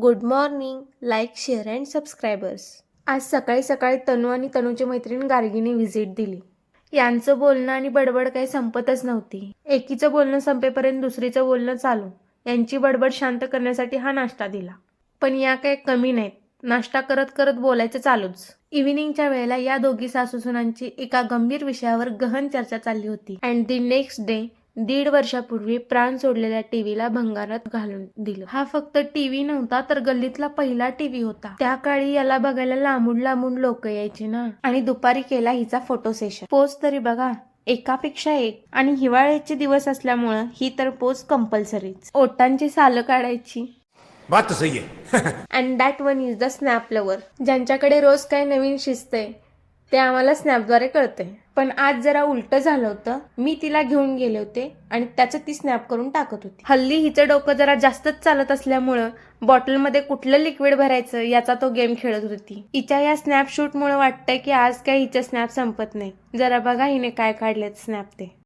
Good morning. Like, share and subscribers. आज सकाळी सकाळी तनू आणि तनूची मैत्रीण गार्गीने व्हिजिट दिली. यांचं बोलणं आणि बडबड काही संपतच नव्हती. एकीचं बोलणं संपेपर्यंत दुसरीचं बोलणं चालू. यांची बडबड शांत करण्यासाठी हा नाश्ता दिला. पण या काही कमी नाहीत. नाश्ता करत करत बोलायचं चालूच. इव्हिनिंगच्या वेळेला या दोघी सासूसुनांची एका गंभीर विषयावर गहन चर्चा चालली होती. अँड दी नेक्स्ट डे, 1.5 वर्षापूर्वी प्राण सोडलेल्या टीव्हीला भंगारात घालून दिलं. हा फक्त टीव्ही नव्हता तर गल्लीतला पहिला टीव्ही होता. त्या काळी याला बघायला लांबून लांबून लोक यायचे ना. आणि दुपारी केला हिचा फोटो सेशन. पोज तरी बघा, एकापेक्षा एक. आणि हिवाळ्याचे दिवस असल्यामुळं ही तर पोज कंपल्सरीच. ओटांची सालं काढायची. बात तो सही है. And that one is the snap lover. ज्यांच्याकडे रोज काय नवीन शिजतंय ते आम्हाला स्नॅपद्वारे कळतंय. पण आज जरा उलटं झालं होतं. मी तिला घेऊन गेले होते आणि त्याचं ती स्नॅप करून टाकत होती. हल्ली हिचं डोकं जरा जास्तच चालत असल्यामुळं बॉटलमध्ये कुठलं लिक्विड भरायचं याचा तो गेम खेळत होती. हिच्या या स्नॅप शूटमुळे वाटतंय की आज काय हिचं स्नॅप संपत नाही. जरा बघा हिने काय काढलेत स्नॅप ते.